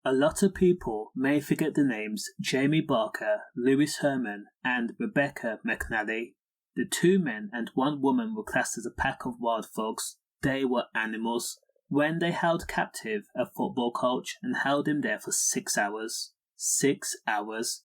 A lot of people may forget the names Jamie Barker, Lewis Herman, and Rebecca McNally. The 2 men and 1 woman were classed as a pack of wild thugs. They were animals. When they held captive a football coach and held him there for 6 hours. 6 hours.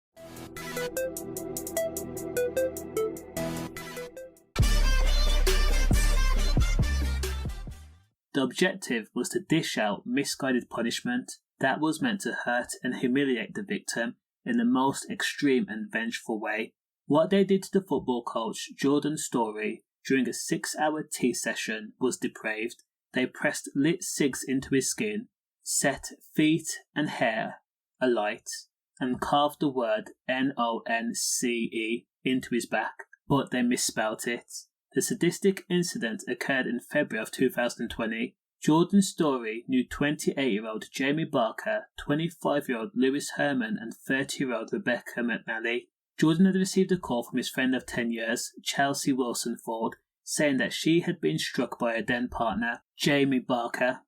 The objective was to dish out misguided punishment that was meant to hurt and humiliate the victim in the most extreme and vengeful way. What they did to the football coach Jordan Storey during a 6-hour tea session was depraved. They pressed lit cigs into his skin, set feet and hair alight, and carved the word nonce into his back, but they misspelled it. The sadistic incident occurred in February of 2020. Jordan Storey knew 28-year-old Jamie Barker, 25-year-old Lewis Herman, and 30-year-old Rebecca McNally. Jordan had received a call from his friend of 10 years, Chelsea Wilson Ford, saying that she had been struck by her then partner, Jamie Barker.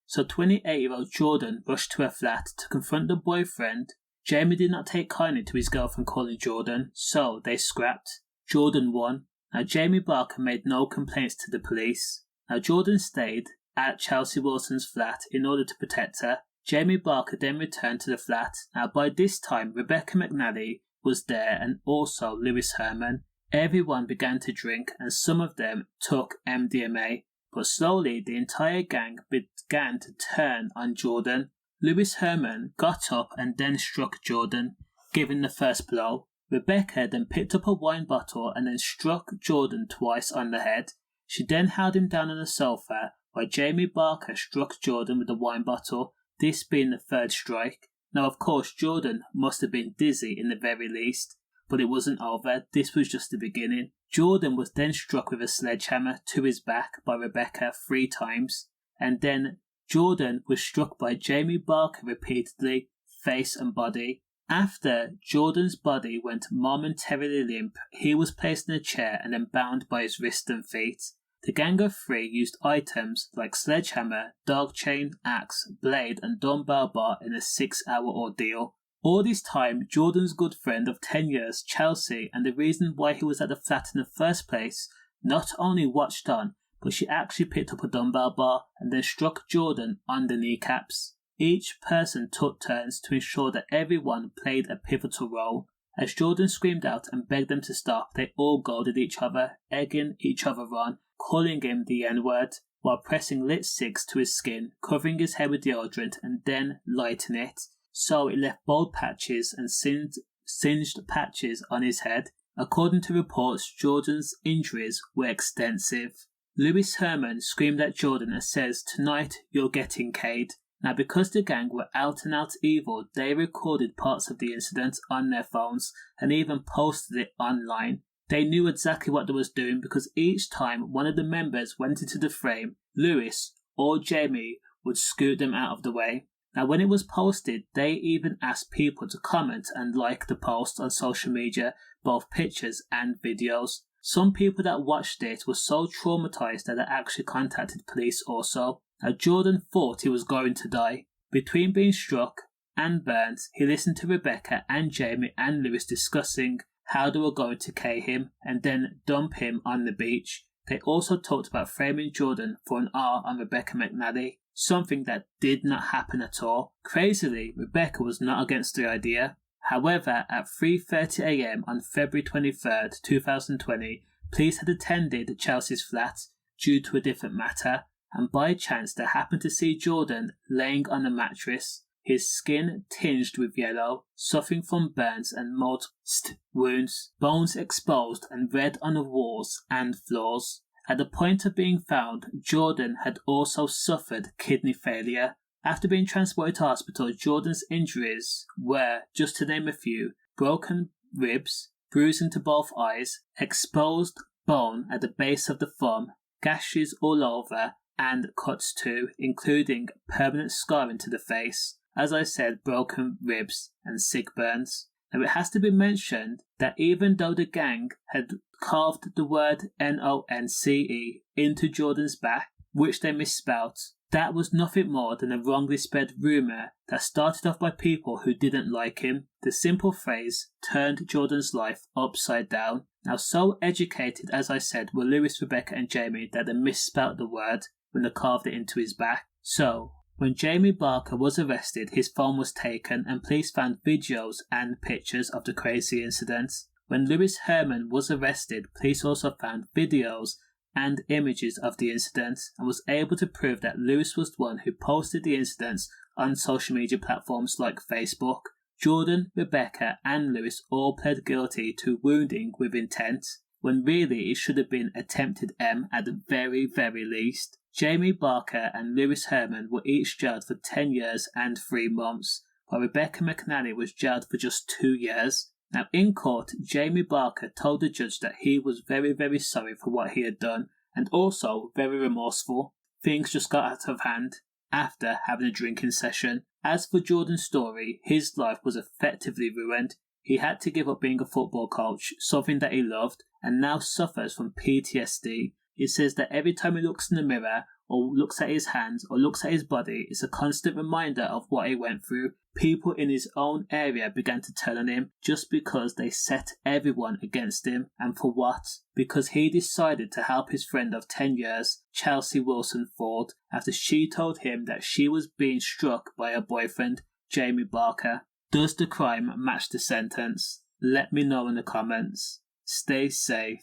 So 28-year-old Jordan rushed to her flat to confront the boyfriend. Jamie did not take kindly to his girlfriend calling Jordan, so they scrapped. Jordan won. Now Jamie Barker made no complaints to the police. Now Jordan stayed at Chelsea Wilson's flat in order to protect her. Jamie Barker then returned to the flat. Now by this time Rebecca McNally was there and also Lewis Herman. Everyone began to drink and some of them took MDMA, but slowly the entire gang began to turn on Jordan. Lewis Herman got up and then struck Jordan, giving the first blow. Rebecca then picked up a wine bottle and then struck Jordan twice on the head. She then held him down on the sofa while Jamie Barker struck Jordan with the wine bottle, this being the 3rd strike. Now of course Jordan must have been dizzy in the very least, but it wasn't over, this was just the beginning. Jordan was then struck with a sledgehammer to his back by Rebecca 3 times, and then Jordan was struck by Jamie Barker repeatedly, face and body. After Jordan's body went momentarily limp, he was placed in a chair and then bound by his wrists and feet. The gang of 3 used items like sledgehammer, dog chain, axe, blade and dumbbell bar in a 6-hour ordeal. All this time, Jordan's good friend of 10 years, Chelsea, and the reason why he was at the flat in the first place, not only watched on, but she actually picked up a dumbbell bar and then struck Jordan on the kneecaps. Each person took turns to ensure that everyone played a pivotal role. As Jordan screamed out and begged them to stop, they all goaded each other, egging each other on, calling him the N-word, while pressing lit cigs to his skin, covering his hair with deodorant and then lighting it, so it left bald patches and singed patches on his head. According to reports, Jordan's injuries were extensive. Lewis Herman screamed at Jordan and says, "Tonight you're getting K'd." Now because the gang were out and out evil, they recorded parts of the incident on their phones and even posted it online. They knew exactly what they was doing because each time one of the members went into the frame, Lewis or Jamie would scoot them out of the way. Now when it was posted, they even asked people to comment and like the post on social media, both pictures and videos. Some people that watched it were so traumatized that they actually contacted police also. Now Jordan thought he was going to die. Between being struck and burnt, he listened to Rebecca and Jamie and Lewis discussing how they were going to K him and then dump him on the beach. They also talked about framing Jordan for an R on Rebecca McNally, something that did not happen at all. Crazily, Rebecca was not against the idea. However, at 3:30 a.m. on February 23rd, 2020, police had attended Chelsea's flat due to a different matter, and by chance they happened to see Jordan laying on a mattress, his skin tinged with yellow, suffering from burns and multiple wounds, bones exposed and red on the walls and floors. At the point of being found, Jordan had also suffered kidney failure. After being transported to hospital, Jordan's injuries were, just to name a few, broken ribs, bruising to both eyes, exposed bone at the base of the thumb, gashes all over, and cuts too, including permanent scarring to the face. As I said, broken ribs and sick burns. Now it has to be mentioned that even though the gang had carved the word NONCE into Jordan's back, which they misspelt, That was nothing more than a wrongly spread rumour that started off by people who didn't like him. The simple phrase turned Jordan's life upside down. Now, so educated, as I said, were Lewis, Rebecca and Jamie that they misspelled the word when they carved it into his back. So, when Jamie Barker was arrested, his phone was taken and police found videos and pictures of the crazy incidents. When Lewis Herman was arrested, police also found videos and images of the incidents and was able to prove that Lewis was the one who posted the incidents on social media platforms like Facebook. Jordan, Rebecca and Lewis all pled guilty to wounding with intent, when really it should have been attempted M at the very, very least. Jamie Barker and Lewis Herman were each jailed for 10 years and 3 months, while Rebecca McNally was jailed for just 2 years. Now, in court, Jamie Barker told the judge that he was very, very sorry for what he had done and also very remorseful. Things just got out of hand after having a drinking session. As for Jordan's story, his life was effectively ruined. He had to give up being a football coach, something that he loved, and now suffers from PTSD. He says that every time he looks in the mirror or looks at his hands or looks at his body, it's a constant reminder of what he went through. People in his own area began to turn on him just because they set everyone against him. And for what? Because he decided to help his friend of 10 years, Chelsea Wilson Ford, after she told him that she was being struck by her boyfriend, Jamie Barker. Does the crime match the sentence? Let me know in the comments. Stay safe.